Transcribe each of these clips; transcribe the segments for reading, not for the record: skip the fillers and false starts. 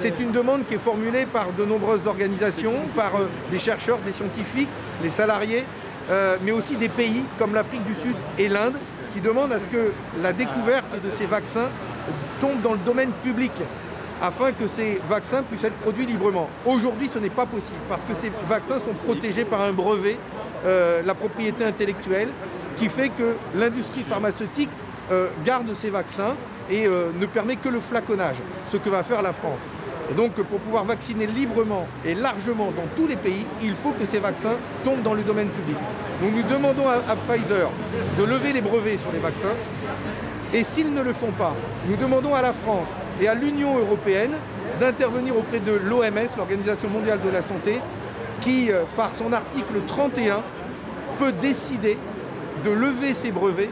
C'est une demande qui est formulée par de nombreuses organisations, par des chercheurs, des scientifiques, les salariés, mais aussi des pays comme l'Afrique du Sud et l'Inde, qui demandent à ce que la découverte de ces vaccins tombe dans le domaine public, afin que ces vaccins puissent être produits librement. Aujourd'hui, ce n'est pas possible, parce que ces vaccins sont protégés par un brevet, la propriété intellectuelle, qui fait que l'industrie pharmaceutique garde ces vaccins et ne permet que le flaconnage, ce que va faire la France. Et donc, pour pouvoir vacciner librement et largement dans tous les pays, il faut que ces vaccins tombent dans le domaine public. Donc nous demandons à Pfizer de lever les brevets sur les vaccins. Et s'ils ne le font pas, nous demandons à la France et à l'Union européenne d'intervenir auprès de l'OMS, l'Organisation mondiale de la santé, qui, par son article 31, peut décider de lever ces brevets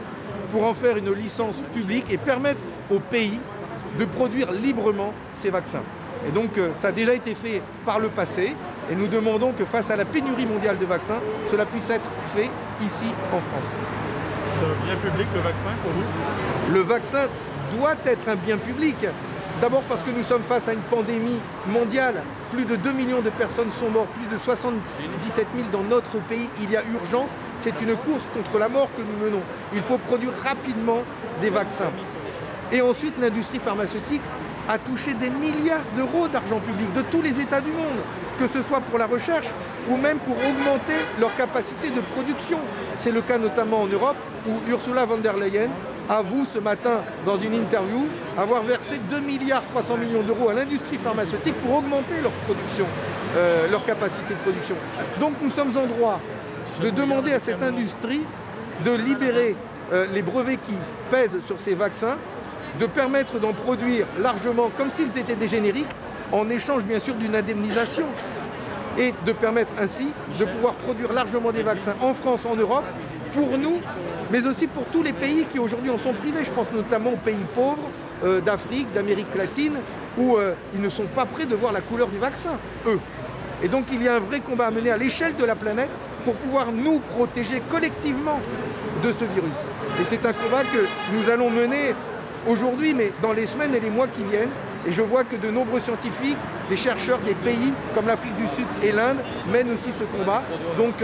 pour en faire une licence publique et permettre aux pays de produire librement ces vaccins. Et donc ça a déjà été fait par le passé et nous demandons que face à la pénurie mondiale de vaccins, cela puisse être fait ici en France. C'est un bien public le vaccin pour vous? Le vaccin doit être un bien public. D'abord parce que nous sommes face à une pandémie mondiale. Plus de 2 millions de personnes sont mortes, plus de 77 000 dans notre pays. Il y a urgence. C'est une course contre la mort que nous menons. Il faut produire rapidement des vaccins. Et ensuite, l'industrie pharmaceutique a touché des milliards d'euros d'argent public de tous les États du monde, que ce soit pour la recherche ou même pour augmenter leur capacité de production. C'est le cas notamment en Europe, où Ursula von der Leyen avoue ce matin dans une interview avoir versé 2,3 milliards d'euros à l'industrie pharmaceutique pour augmenter leur production, leur capacité de production. Donc nous sommes en droit de demander à cette industrie de libérer les brevets qui pèsent sur ces vaccins, de permettre d'en produire largement comme s'ils étaient des génériques, en échange bien sûr d'une indemnisation, et de permettre ainsi de pouvoir produire largement des vaccins en France, en Europe, pour nous, mais aussi pour tous les pays qui aujourd'hui en sont privés. Je pense notamment aux pays pauvres d'Afrique, d'Amérique latine, où ils ne sont pas prêts de voir la couleur du vaccin, eux. Et donc il y a un vrai combat à mener à l'échelle de la planète pour pouvoir nous protéger collectivement de ce virus. Et c'est un combat que nous allons mener aujourd'hui, mais dans les semaines et les mois qui viennent. Et je vois que de nombreux scientifiques, des chercheurs des pays comme l'Afrique du Sud et l'Inde mènent aussi ce combat. Donc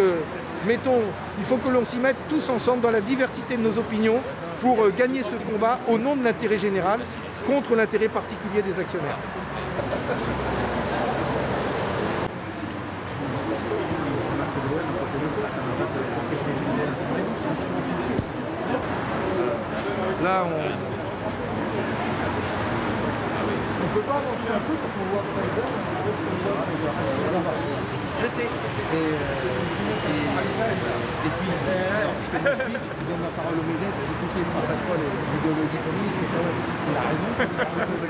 il faut que l'on s'y mette tous ensemble dans la diversité de nos opinions pour gagner ce combat au nom de l'intérêt général contre l'intérêt particulier des actionnaires. Là, on peut pas avancer un peu pour qu'on voit Pfizer. Je sais. Et puis, je fais mon speech, je donne la parole au médias, je dis qu'il ne partage pas l'idéologie communiste, il a raison.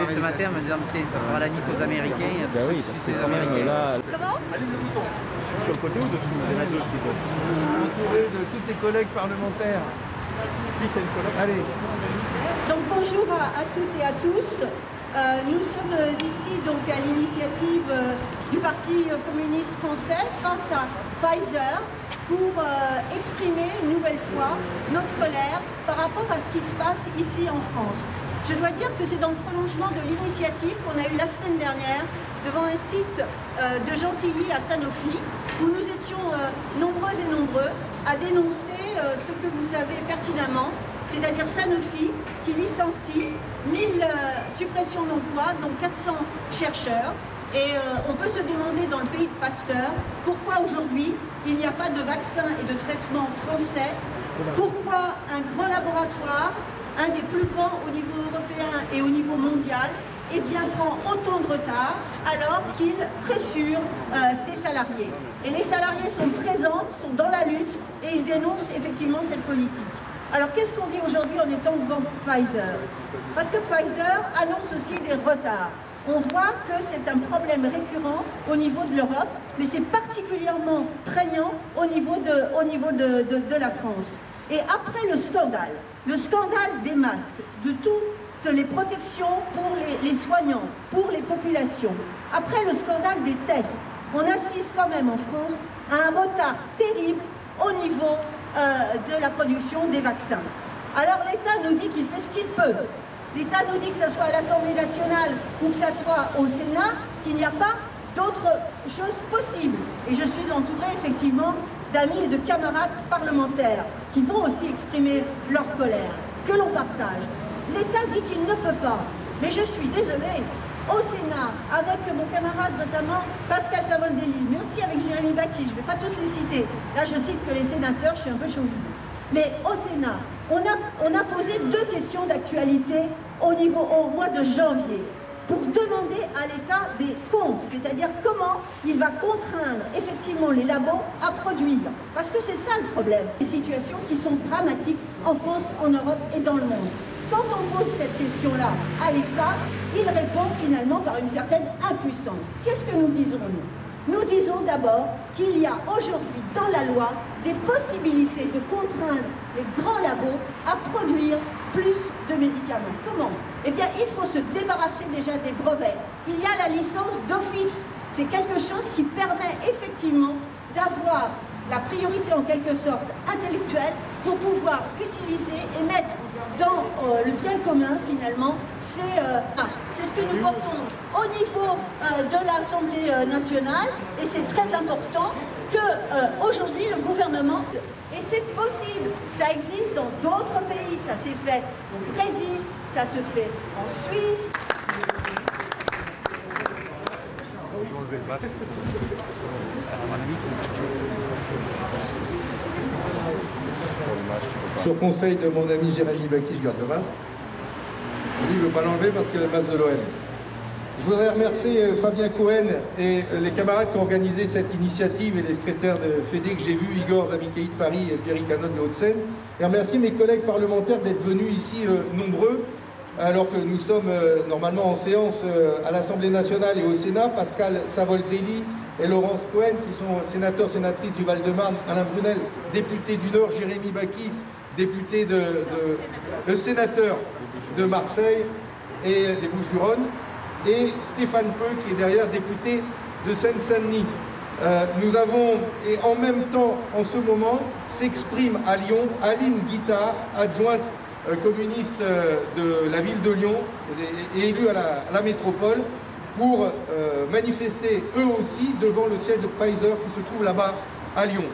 Ce matin, on me disant que ça fera la nique aux Américains. Ben oui, parce que quand même là... Comment? Allez le bouton. Sur le côté ou dessus? Les deux plutôt. Entouré de tous tes collègues parlementaires. Allez. Donc bonjour à toutes et à tous. Nous sommes ici donc à l'initiative du Parti communiste français face à Pfizer pour exprimer une nouvelle fois notre colère par rapport à ce qui se passe ici en France. Je dois dire que c'est dans le prolongement de l'initiative qu'on a eu la semaine dernière devant un site de Gentilly à Sanofi, où nous étions nombreux et nombreux à dénoncer ce que vous savez pertinemment, c'est-à-dire Sanofi qui licencie 1000 suppressions d'emplois, dont 400 chercheurs. Et on peut se demander dans le pays de Pasteur pourquoi aujourd'hui il n'y a pas de vaccin et de traitement français, pourquoi un grand laboratoire, un des plus grands au niveau européen et au niveau mondial, eh bien, prend autant de retard alors qu'il pressure ses salariés. Et les salariés sont présents, sont dans la lutte et ils dénoncent effectivement cette politique. Alors qu'est-ce qu'on dit aujourd'hui en étant devant Pfizer? Parce que Pfizer annonce aussi des retards. On voit que c'est un problème récurrent au niveau de l'Europe, mais c'est particulièrement prégnant au niveau de la France. Et après le scandale des masques, de toutes les protections pour les soignants, pour les populations, après le scandale des tests, on assiste quand même en France à un retard terrible au niveau de la production des vaccins. Alors l'État nous dit qu'il fait ce qu'il peut. L'État nous dit que ce soit à l'Assemblée nationale ou que ce soit au Sénat, qu'il n'y a pas d'autres choses possibles. Et je suis entourée effectivement d'amis et de camarades parlementaires qui vont aussi exprimer leur colère, que l'on partage. L'État dit qu'il ne peut pas, mais je suis désolée, au Sénat, avec mon camarade notamment Pascal Savoldelli, mais aussi avec Jérémy Bacchi, je ne vais pas tous les citer, là je cite que les sénateurs, je suis un peu chauvine. Mais au Sénat, on a posé 2 questions d'actualité au mois de janvier pour demander à l'État des comptes, c'est-à-dire comment il va contraindre effectivement les labos à produire. Parce que c'est ça le problème, des situations qui sont dramatiques en France, en Europe et dans le monde. Quand on pose cette question-là à l'État, il répond finalement par une certaine impuissance. Qu'est-ce que nous disons-nous? Nous disons d'abord qu'il y a aujourd'hui dans la loi des possibilités de contraindre les grands labos à produire plus de médicaments. Comment? Eh bien, il faut se débarrasser déjà des brevets. Il y a la licence d'office. C'est quelque chose qui permet effectivement d'avoir la priorité en quelque sorte intellectuelle pour pouvoir utiliser et mettre dans le bien commun finalement. C'est ce que nous portons au niveau de l'Assemblée nationale et c'est très important qu'aujourd'hui le gouvernement, et c'est possible, ça existe dans d'autres pays, ça s'est fait au Brésil, ça se fait en Suisse. Je vais enlever le masque. Sur conseil de mon ami Jérémy Bacchi, je garde le masque. Lui, il ne veut pas l'enlever parce que le masque de l'OM. Je voudrais remercier Fabien Cohen et les camarades qui ont organisé cette initiative et les secrétaires de FEDE que j'ai vus, Igor Zamikei de Paris et Pierrick Hanot de Haute-Seine. Et remercier mes collègues parlementaires d'être venus ici nombreux, alors que nous sommes normalement en séance à l'Assemblée nationale et au Sénat. Pascal Savoldelli et Laurence Cohen, qui sont sénateurs, sénatrices du Val-de-Marne, Alain Brunel, député du Nord, Jérémy Bacchi, député sénateur de Marseille et des Bouches-du-Rhône, et Stéphane Peu, qui est derrière, député de Seine-Saint-Denis. Nous avons, et en même temps, en ce moment, s'exprime à Lyon, Aline Guittard, adjointe communiste de la ville de Lyon, et élue à la métropole, pour manifester eux aussi devant le siège de Pfizer qui se trouve là-bas à Lyon.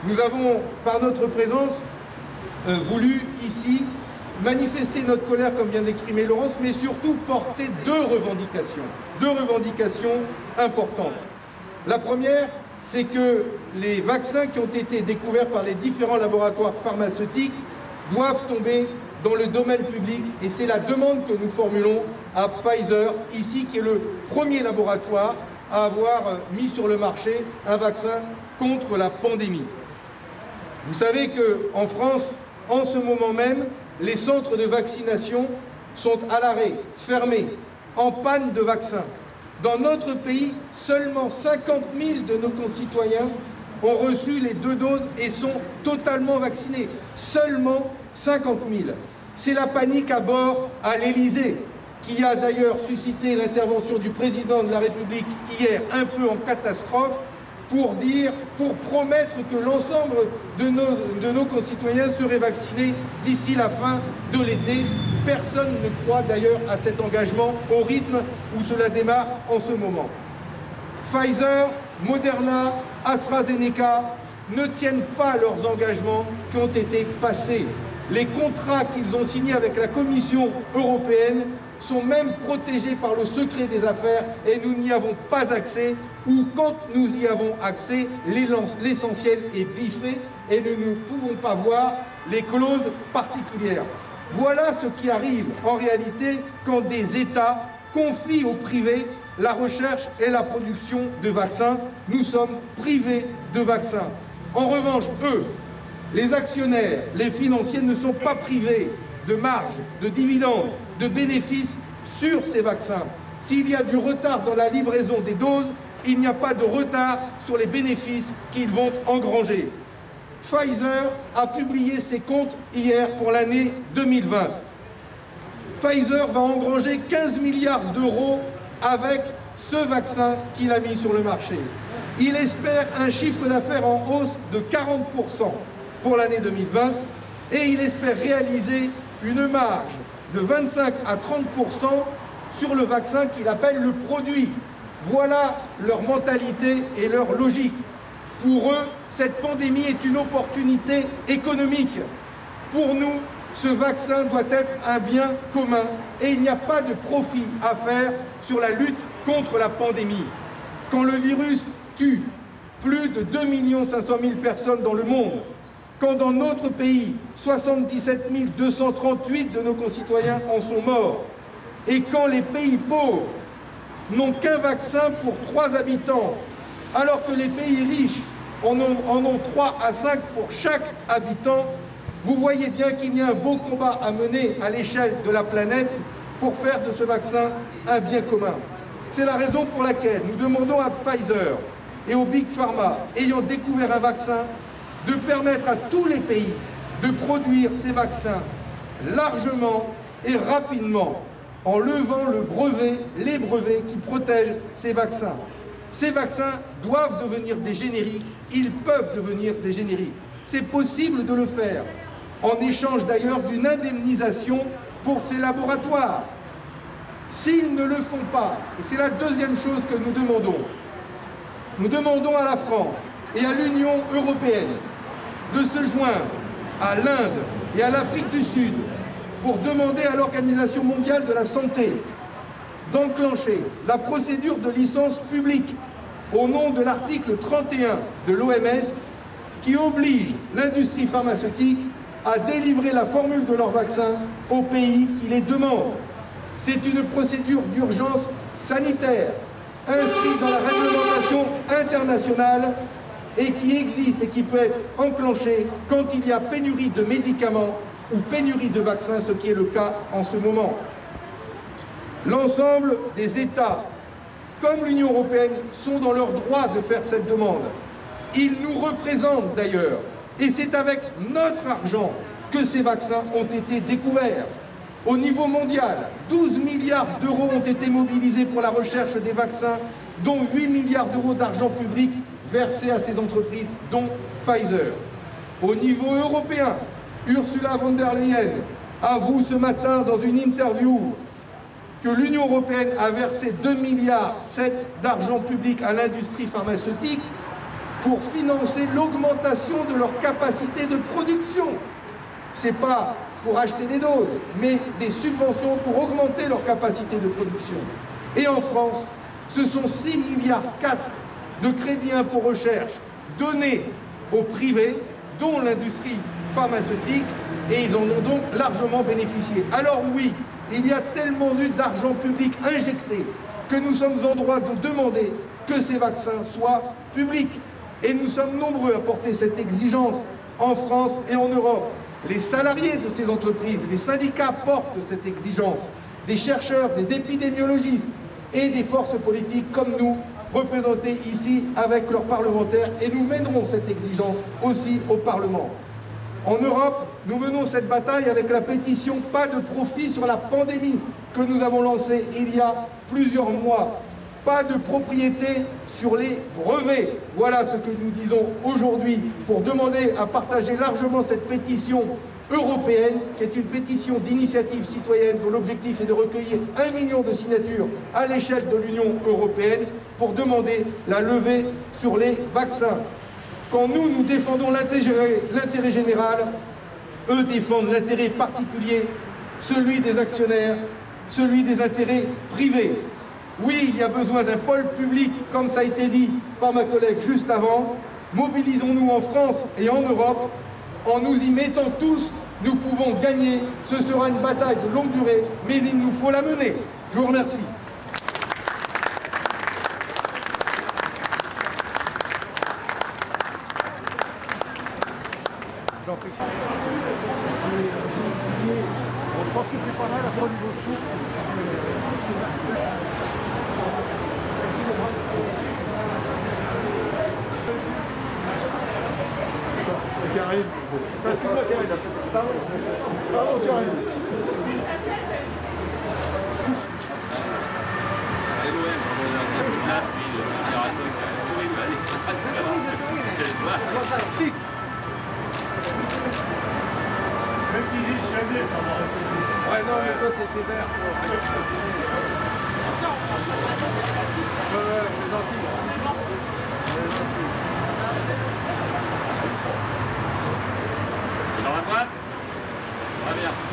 Nous avons, par notre présence, voulu ici manifester notre colère, comme vient d'exprimer Laurence, mais surtout porter 2 revendications importantes. La première, c'est que les vaccins qui ont été découverts par les différents laboratoires pharmaceutiques doivent tomber dans le domaine public, et c'est la demande que nous formulons à Pfizer, ici, qui est le premier laboratoire à avoir mis sur le marché un vaccin contre la pandémie. Vous savez qu'en France, en ce moment même, les centres de vaccination sont à l'arrêt, fermés, en panne de vaccins. Dans notre pays, seulement 50 000 de nos concitoyens ont reçu les 2 doses et sont totalement vaccinés. Seulement 50 000. C'est la panique à bord à l'Élysée, qui a d'ailleurs suscité l'intervention du président de la République hier, un peu en catastrophe, pour promettre que l'ensemble de nos concitoyens seraient vaccinés d'ici la fin de l'été. Personne ne croit d'ailleurs à cet engagement au rythme où cela démarre en ce moment. Pfizer, Moderna, AstraZeneca ne tiennent pas leurs engagements qui ont été passés. Les contrats qu'ils ont signés avec la Commission européenne sont même protégés par le secret des affaires et nous n'y avons pas accès, ou quand nous y avons accès, l'essentiel est biffé et nous ne pouvons pas voir les clauses particulières. Voilà ce qui arrive en réalité quand des États confient au privé la recherche et la production de vaccins. Nous sommes privés de vaccins. En revanche, eux, les actionnaires, les financiers ne sont pas privés de marge, de dividendes, de bénéfices sur ces vaccins. S'il y a du retard dans la livraison des doses, il n'y a pas de retard sur les bénéfices qu'ils vont engranger. Pfizer a publié ses comptes hier pour l'année 2020. Pfizer va engranger 15 milliards d'euros avec ce vaccin qu'il a mis sur le marché. Il espère un chiffre d'affaires en hausse de 40% pour l'année 2020 et il espère réaliser une marge de 25 à 30% sur le vaccin qu'il appelle le produit. Voilà leur mentalité et leur logique. Pour eux, cette pandémie est une opportunité économique. Pour nous, ce vaccin doit être un bien commun et il n'y a pas de profit à faire sur la lutte contre la pandémie. Quand le virus tue plus de 2 500 000 personnes dans le monde, quand dans notre pays, 77 238 de nos concitoyens en sont morts, et quand les pays pauvres n'ont qu'un vaccin pour 3 habitants, alors que les pays riches en ont 3 à 5 pour chaque habitant, vous voyez bien qu'il y a un beau combat à mener à l'échelle de la planète pour faire de ce vaccin un bien commun. C'est la raison pour laquelle nous demandons à Pfizer et au Big Pharma, ayant découvert un vaccin, de permettre à tous les pays de produire ces vaccins largement et rapidement en levant les brevets qui protègent ces vaccins. Ces vaccins doivent devenir des génériques, ils peuvent devenir des génériques. C'est possible de le faire, en échange d'ailleurs d'une indemnisation pour ces laboratoires. S'ils ne le font pas, et c'est la deuxième chose que nous demandons à la France et à l'Union européenne de se joindre à l'Inde et à l'Afrique du Sud pour demander à l'Organisation mondiale de la santé d'enclencher la procédure de licence publique au nom de l'article 31 de l'OMS qui oblige l'industrie pharmaceutique à délivrer la formule de leur vaccin aux pays qui les demandent. C'est une procédure d'urgence sanitaire inscrite dans la réglementation internationale et qui existe et qui peut être enclenchée quand il y a pénurie de médicaments ou pénurie de vaccins, ce qui est le cas en ce moment. L'ensemble des États, comme l'Union européenne, sont dans leur droit de faire cette demande. Ils nous représentent d'ailleurs, et c'est avec notre argent que ces vaccins ont été découverts. Au niveau mondial, 12 milliards d'euros ont été mobilisés pour la recherche des vaccins, dont 8 milliards d'euros d'argent public versés à ces entreprises, dont Pfizer. Au niveau européen, Ursula von der Leyen avoue ce matin dans une interview que l'Union européenne a versé 2,7 milliards d'argent public à l'industrie pharmaceutique pour financer l'augmentation de leur capacité de production. Ce n'est pas pour acheter des doses, mais des subventions pour augmenter leur capacité de production. Et en France, ce sont 6,4 milliards de crédits impôt recherche donnés au privé, dont l'industrie pharmaceutique, et ils en ont donc largement bénéficié. Alors oui, il y a tellement eu d'argent public injecté que nous sommes en droit de demander que ces vaccins soient publics. Et nous sommes nombreux à porter cette exigence en France et en Europe. Les salariés de ces entreprises, les syndicats portent cette exigence, des chercheurs, des épidémiologistes et des forces politiques comme nous, représentés ici avec leurs parlementaires, et nous mènerons cette exigence aussi au Parlement. En Europe, nous menons cette bataille avec la pétition « Pas de profit sur la pandémie » que nous avons lancée il y a plusieurs mois. Pas de propriété sur les brevets. Voilà ce que nous disons aujourd'hui pour demander à partager largement cette pétition européenne, qui est une pétition d'initiative citoyenne dont l'objectif est de recueillir 1 million de signatures à l'échelle de l'Union européenne pour demander la levée sur les vaccins. Quand nous défendons l'intérêt général, eux défendent l'intérêt particulier, celui des actionnaires, celui des intérêts privés. Oui, il y a besoin d'un pôle public, comme ça a été dit par ma collègue juste avant. Mobilisons-nous en France et en Europe. En nous y mettant tous, nous pouvons gagner. Ce sera une bataille de longue durée, mais il nous faut la mener. Je vous remercie. J'en fais. Je pense que c'est pas mal à ce niveau souffle. Karim. Excuse-moi Karim. Pardon Karim. Même qui dit jamais. Ouais. non, mais toi, t'es sévère. Ouais, c'est gentil. Dans la droite? Très bien.